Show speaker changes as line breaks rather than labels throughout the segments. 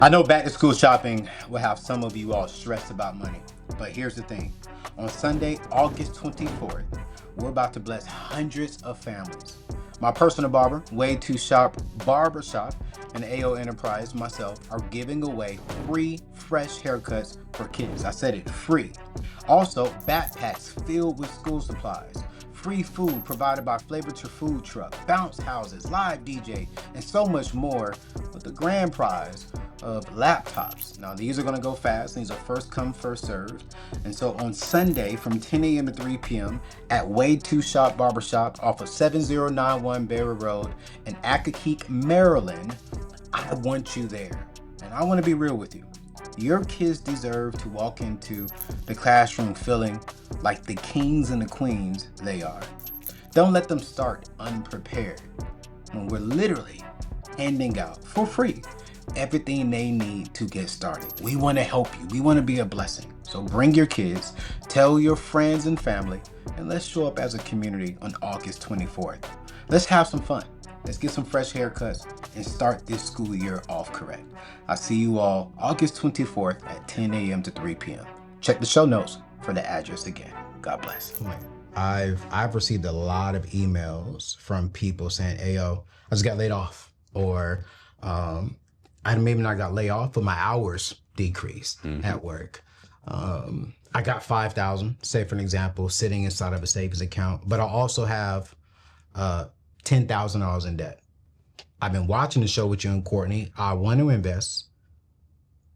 I know back to school shopping will have some of you all stressed about money, but here's the thing. On Sunday, August 24th, we're about to bless hundreds of families. My personal barber, Way Too Sharp Barbershop, and AO Enterprise, myself, are giving away free, fresh haircuts for kids. I said it, free. Also, backpacks filled with school supplies. Free food provided by Flavor to Food Truck, bounce houses, live DJ, and so much more, with the grand prize of laptops. Now, these are going to go fast. These are first come, first served. And so on Sunday from 10 a.m. to 3 p.m. at Way Too Shop Barbershop off of 7091 Berry Road in Accokeek, Maryland, I want you there. And I want to be real with you. Your kids deserve to walk into the classroom feeling like the kings and the queens they are. Don't let them start unprepared when we're literally handing out for free everything they need to get started. We want to help you. We want to be a blessing. So bring your kids, tell your friends and family, and let's show up as a community on August 24th. Let's have some fun. Let's get some fresh haircuts and start this school year off correct. I'll see you all August 24th at 10 a.m. to 3 p.m. Check the show notes for the address again. God bless.
I've received a lot of emails from people saying, "Hey, yo, I just got laid off," or I maybe not got laid off, but my hours decreased at work. I got $5,000, say for an example, sitting inside of a savings account, but I also have $10,000 in debt. I've been watching the show with you and Courtney. I want to invest.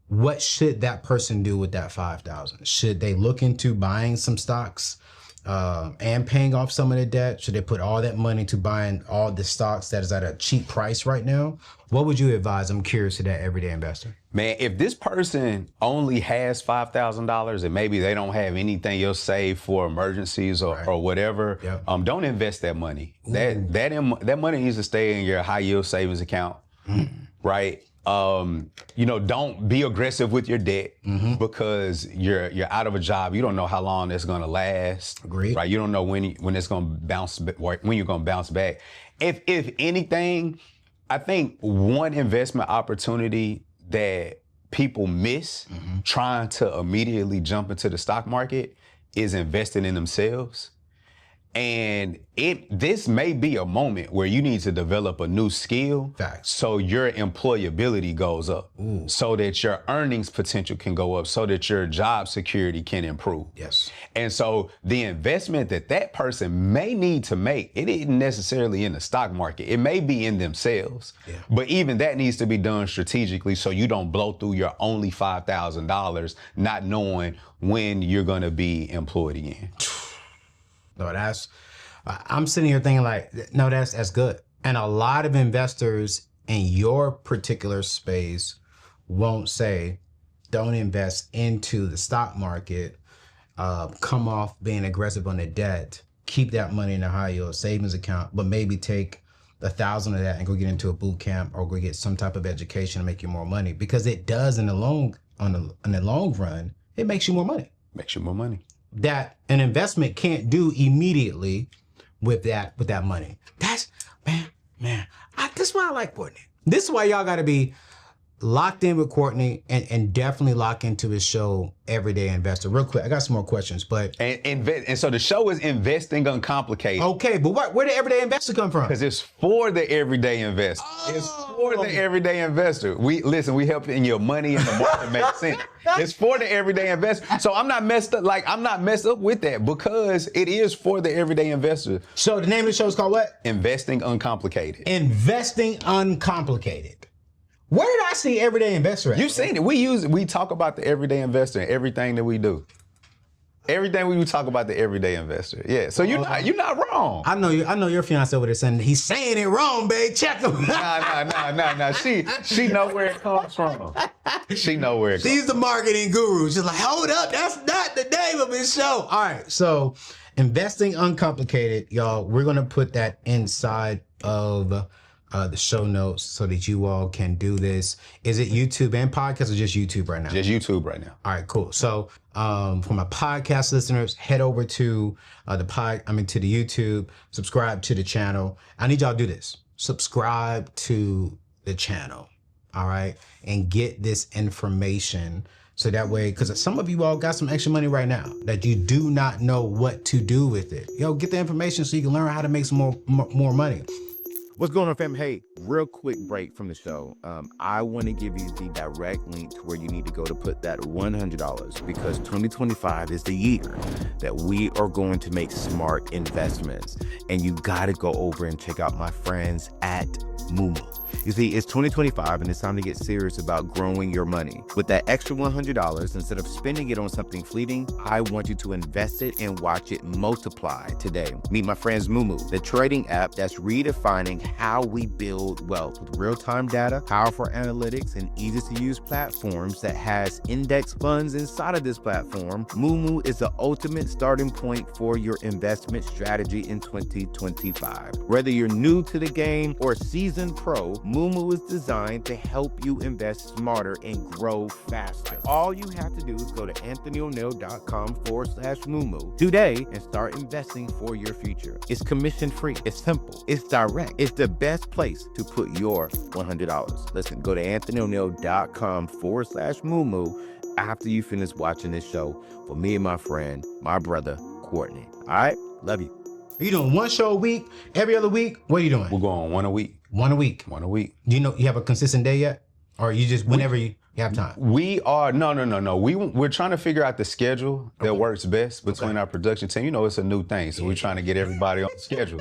What should that person do with that $5,000? Should they look into buying some stocks and paying off some of the debt? Should they put all that money to buying all the stocks that is at a cheap price right now? What would you advise? I'm curious to that everyday investor.
Man, if this person only has $5,000 and maybe they don't have anything else saved for emergencies or whatever, don't invest that money. That money needs to stay in your high yield savings account, right? Don't be aggressive with your debt because you're out of a job. You don't know how long that's going to last.
Agreed.
Right? You don't know when it's going to bounce, when you're going to bounce back. If anything, I think one investment opportunity that people miss trying to immediately jump into the stock market is investing in themselves. And this may be a moment where you need to develop a new skill.
Facts.
So your employability goes up, so that your earnings potential can go up, so that your job security can improve.
Yes.
And so the investment that person may need to make, it isn't necessarily in the stock market. It may be in themselves. Yeah. But even that needs to be done strategically so you don't blow through your only $5,000 not knowing when you're going to be employed again.
No, I'm sitting here thinking like, no, that's good. And a lot of investors in your particular space won't say, don't invest into the stock market, come off being aggressive on the debt, keep that money in a high yield savings account, but maybe take 1,000 of that and go get into a boot camp or go get some type of education to make you more money, because it does in the long run, it makes you more money.
Makes you more money.
That an investment can't do immediately with that money. That's man. This is why I like Courtney. This is why y'all got to be locked in with Courtney and definitely lock into his show, Everyday Investor. Real quick, I got some more questions, but
and so the show is Investing Uncomplicated.
Okay, but where did Everyday Investor come from?
Because it's for the everyday investor. Oh. It's for the everyday investor. We help in your money and the market make sense. It's for the everyday investor. So I'm not messed up with that because it is for the everyday investor.
So the name of the show is called what?
Investing Uncomplicated.
Investing Uncomplicated. Where did I see Everyday Investor at?
You've seen it. We talk about the everyday investor and everything that we do. Everything we talk about the everyday investor. Yeah. So you're not wrong.
I know your fiance over there saying he's saying it wrong, babe. Check him.
Nah. She know where it comes from. She know where it comes.
She's the marketing guru. She's like, hold up, that's not the name of his show. All right. So Investing Uncomplicated, y'all. We're gonna put that inside of the show notes so that you all can do this. Is it YouTube and podcast or just YouTube right now?
Just YouTube right now.
All right, cool. So for my podcast listeners, head over to to the YouTube, subscribe to the channel. I need y'all to do this. Subscribe to the channel. all right, and get this information. So that way, because some of you all got some extra money right now that you do not know what to do with it. Get the information so you can learn how to make some more money.
What's going on, fam? Hey, real quick break from the show. I want to give you the direct link to where you need to go to put that $100, because 2025 is the year that we are going to make smart investments. And you got to go over and check out my friends at Moomoo. You see, it's 2025 and it's time to get serious about growing your money. With that extra $100, instead of spending it on something fleeting, I want you to invest it and watch it multiply today. Meet my friends Moomoo, the trading app that's redefining how we build wealth with real-time data, powerful analytics, and easy-to-use platforms that has index funds inside of this platform. Moomoo is the ultimate starting point for your investment strategy in 2025. Whether you're new to the game or a seasoned pro, Moomoo is designed to help you invest smarter and grow faster. All you have to do is go to anthonyoneal.com/Moomoo today and start investing for your future. It's commission free. It's simple. It's direct. It's the best place to put your $100. Listen, go to anthonyoneal.com/Moomoo after you finish watching this show for me and my friend, my brother, Courtney. All right? Love you.
Are you doing one show a week, every other week? What are you doing?
We're going one a week.
One a week.
One a week.
Do you have a consistent day yet? Or you just whenever you have time?
We are, no. We're trying to figure out the schedule that works best between our production team. It's a new thing, so we're trying to get everybody on the schedule.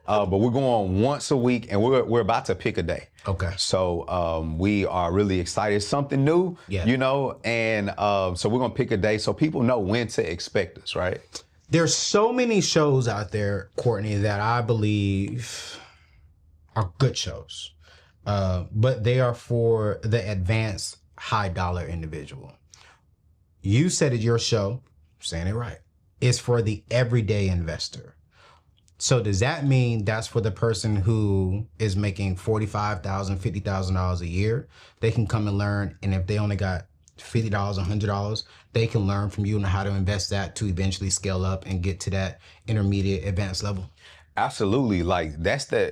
But we're going once a week, and we're about to pick a day.
Okay.
So we are really excited. It's something new, and so we're going to pick a day so people know when to expect us, right?
There's so many shows out there, Courtney, that I believe are good shows, but they are for the advanced high dollar individual. You said it, your show, saying it right, is for the everyday investor. So does that mean that's for the person who is making $45,000, $50,000 a year? They can come and learn, and if they only got $50, $100, they can learn from you on how to invest that to eventually scale up and get to that intermediate advanced level?
Absolutely.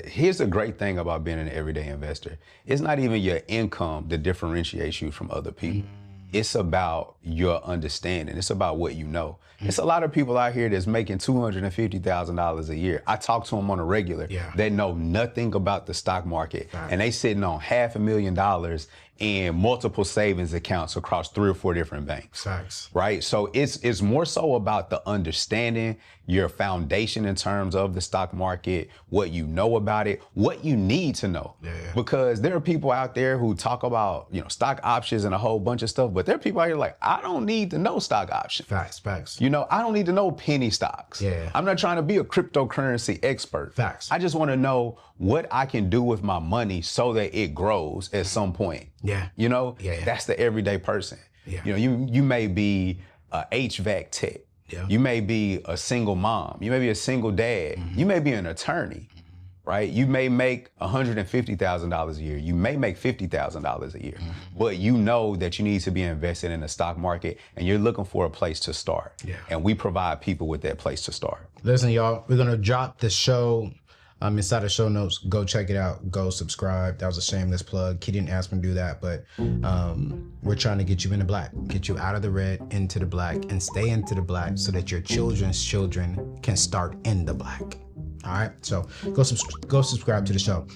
Here's the great thing about being an everyday investor. It's not even your income that differentiates you from other people. It's about your understanding. It's about what you know. It's a lot of people out here that's making $250,000 a year. I talk to them on a regular. They know nothing about the stock market, and they sitting on $500,000 in multiple savings accounts across 3 or 4 different banks.
Facts.
Right? So it's more so about the understanding, your foundation in terms of the stock market, what you know about it, what you need to know. Because there are people out there who talk about, stock options and a whole bunch of stuff, but there are people out here like, I don't need to know stock options.
Facts.
I don't need to know penny stocks. I'm not trying to be a cryptocurrency expert.
Facts.
I just want to know what I can do with my money so that it grows at some point. That's the everyday person. You may be a HVAC tech. You may be a single mom. You may be a single dad. You may be an attorney, right? You may make $150,000 a year. You may make $50,000 a year, but you know that you need to be invested in the stock market, and you're looking for a place to start. And we provide people with that place to start.
Listen, y'all, we're gonna drop the show inside the show notes. Go check it out. Go subscribe. That was a shameless plug. Key didn't ask me to do that, but we're trying to get you into black, get you out of the red into the black, and stay into the black so that your children's children can start in the black. All right, so go subscribe to the show.